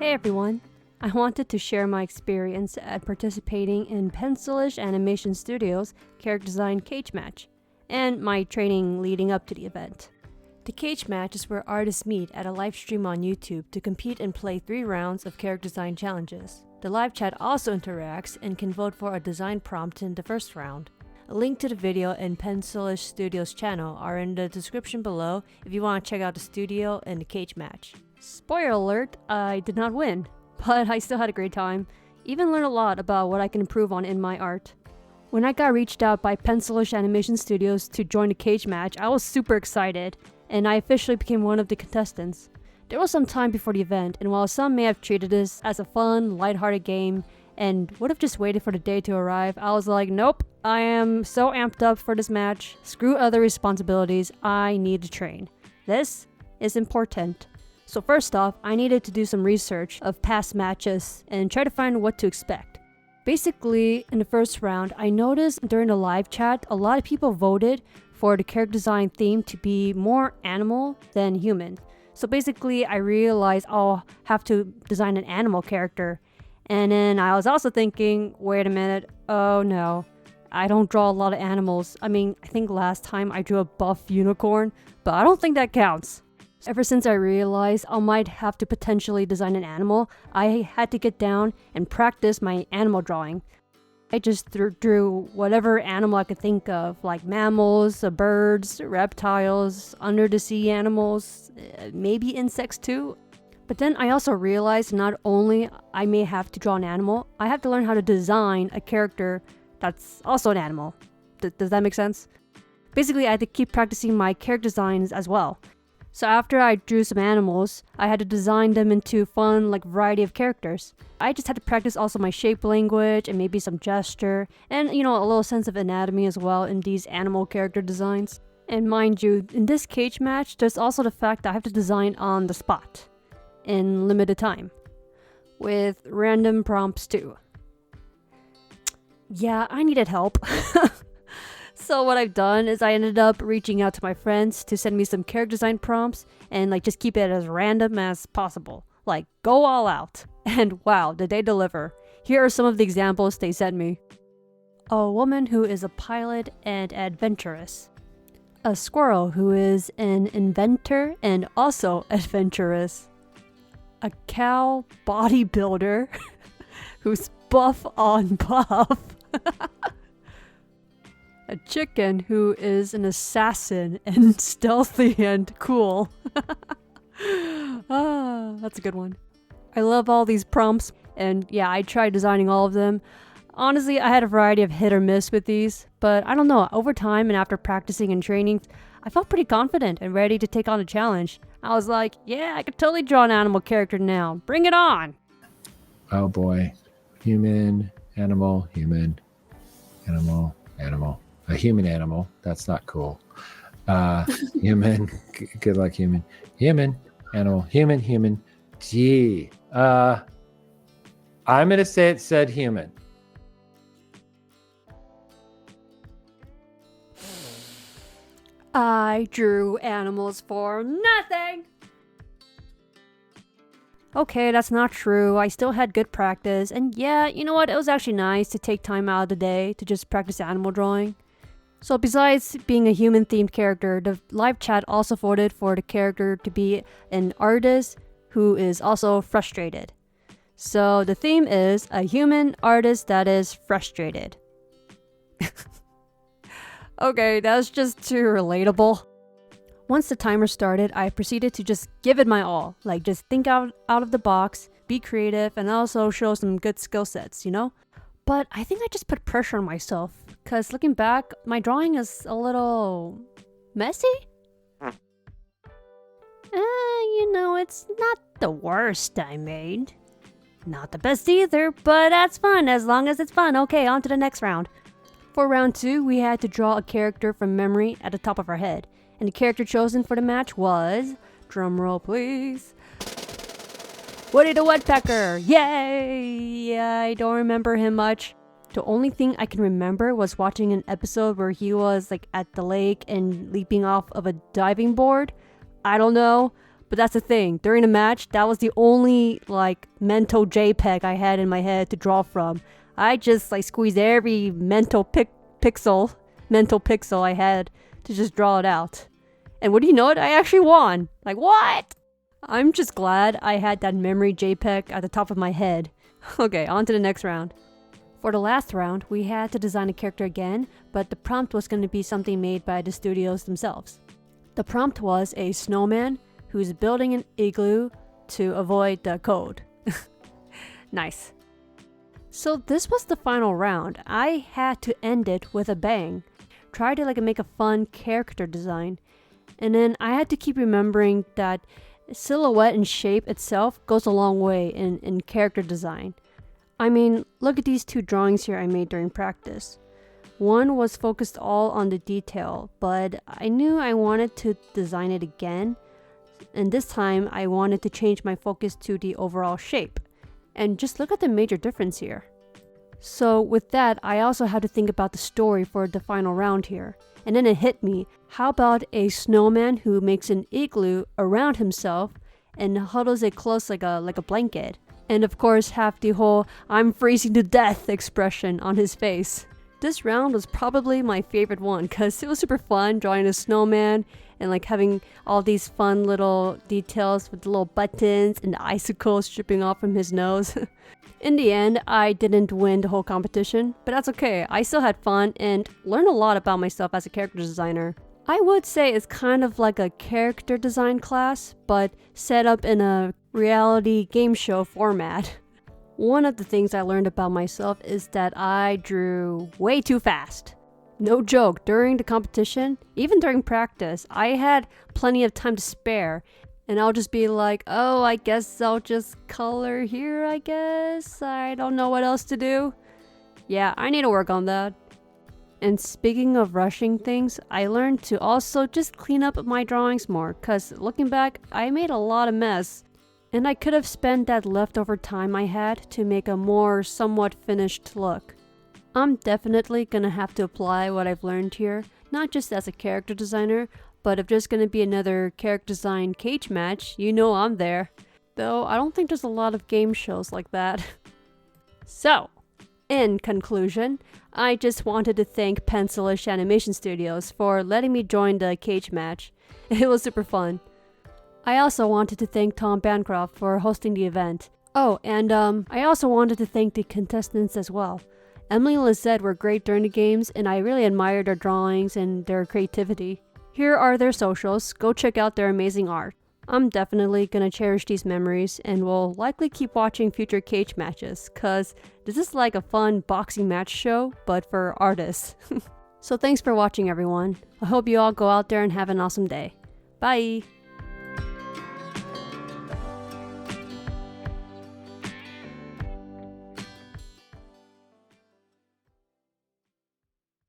Hey everyone! I wanted to share my experience at participating in Pencilish Animation Studios' character design cage match, and my training leading up to the event. The cage match is where artists meet at a live stream on YouTube to compete and play 3 rounds of character design challenges. The live chat also interacts and can vote for a design prompt in the first round. A link to the video and Pencilish Studios channel are in the description below if you want to check out the studio and the cage match. Spoiler alert, I did not win, but I still had a great time. Even learned a lot about what I can improve on in my art. When I got reached out by Pencilish Animation Studios to join the cage match, I was super excited, and I officially became one of the contestants. There was some time before the event, and while some may have treated this as a fun, lighthearted game, and would have just waited for the day to arrive, I was like, nope, I am so amped up for this match. Screw other responsibilities, I need to train. This is important. So first off, I needed to do some research of past matches and try to find what to expect. Basically, in the first round, I noticed during the live chat, a lot of people voted for the character design theme to be more animal than human. So basically, I realized I'll have to design an animal character. And then I was also thinking, wait a minute, oh no, I don't draw a lot of animals. I mean, I think last time I drew a buff unicorn, but I don't think that counts. Ever since I realized I might have to potentially design an animal, I had to get down and practice my animal drawing. I just drew whatever animal I could think of, like mammals, birds, reptiles, under the sea animals, maybe insects too. But then I also realized not only I may have to draw an animal, I have to learn how to design a character that's also an animal. Does that make sense? Basically, I had to keep practicing my character designs as well. So after I drew some animals, I had to design them into fun, variety of characters. I just had to practice also my shape language and maybe some gesture and, a little sense of anatomy as well in these animal character designs. And mind you, in this cage match, there's also the fact that I have to design on the spot in limited time with random prompts too. Yeah, I needed help. So what I've done is I ended up reaching out to my friends to send me some character design prompts and just keep it as random as possible. Go all out. And wow, did they deliver. Here are some of the examples they sent me. A woman who is a pilot and adventurous. A squirrel who is an inventor and also adventurous. A cow bodybuilder who's buff on buff. A chicken who is an assassin and stealthy and cool. That's a good one. I love all these prompts, and yeah, I tried designing all of them. Honestly, I had a variety of hit or miss with these, but I don't know, over time and after practicing and training, I felt pretty confident and ready to take on a challenge. I was like, yeah, I could totally draw an animal character now. Bring it on! Oh boy. Human, animal, human, animal, animal. A human animal. That's not cool. Human. Good luck, human. Human, animal, human, human. Gee. I'm going to say it said human. I drew animals for nothing! Okay, that's not true. I still had good practice, and yeah, you know what? It was actually nice to take time out of the day to just practice animal drawing. So besides being a human-themed character, the live chat also voted for the character to be an artist who is also frustrated. So the theme is a human artist that is frustrated. Okay, that's just too relatable. Once the timer started, I proceeded to just give it my all. Just think out of the box, be creative, and also show some good skill sets, But I think I just put pressure on myself, because looking back, my drawing is a little messy? It's not the worst I made. Not the best either, but that's fun, as long as it's fun. Okay, on to the next round. For round 2, we had to draw a character from memory at the top of our head. And the character chosen for the match was, drumroll please, Woody the Woodpecker! Yay! I don't remember him much. The only thing I can remember was watching an episode where he was at the lake and leaping off of a diving board. I don't know, But that's the thing, during the match, that was the only like mental JPEG I had in my head to draw from. I just like squeezed every mental pixel I had to just draw it out. And what do you know it? I actually won. Like, what? I'm just glad I had that memory JPEG at the top of my head. Okay, on to the next round. For the last round, we had to design a character again, but the prompt was going to be something made by the studios themselves. The prompt was a snowman who's building an igloo to avoid the cold. Nice. So this was the final round. I had to end it with a bang. Try to make a fun character design. And then I had to keep remembering that silhouette and shape itself goes a long way in character design. I mean, look at these two drawings here I made during practice. One was focused all on the detail, but I knew I wanted to design it again, and this time I wanted to change my focus to the overall shape. And just look at the major difference here. So with that, I also had to think about the story for the final round here. And then it hit me, how about a snowman who makes an igloo around himself and huddles it close like a blanket? And of course have the whole "I'm freezing to death" expression on his face. This round was probably my favorite one because it was super fun drawing a snowman and having all these fun little details with the little buttons and the icicles dripping off from his nose. In the end, I didn't win the whole competition, but that's okay. I still had fun and learned a lot about myself as a character designer. I would say it's kind of like a character design class, but set up in a reality game show format. One of the things I learned about myself is that I drew way too fast. No joke, during the competition, even during practice, I had plenty of time to spare. And I'll just be like, oh, I guess I'll just color here, I guess. I don't know what else to do. Yeah, I need to work on that. And speaking of rushing things, I learned to also just clean up my drawings more, cause looking back, I made a lot of mess. And I could have spent that leftover time I had to make a more somewhat finished look. I'm definitely gonna have to apply what I've learned here, not just as a character designer, but if there's gonna be another character design cage match, you know I'm there. Though I don't think there's a lot of game shows like that. So, in conclusion, I just wanted to thank Pencilish Animation Studios for letting me join the cage match. It was super fun. I also wanted to thank Tom Bancroft for hosting the event. Oh, and I also wanted to thank the contestants as well. Emily and Lissette were great during the games, and I really admired their drawings and their creativity. Here are their socials. Go check out their amazing art. I'm definitely gonna cherish these memories and will likely keep watching future cage matches, cause this is like a fun boxing match show, but for artists. So thanks for watching, everyone. I hope you all go out there and have an awesome day. Bye!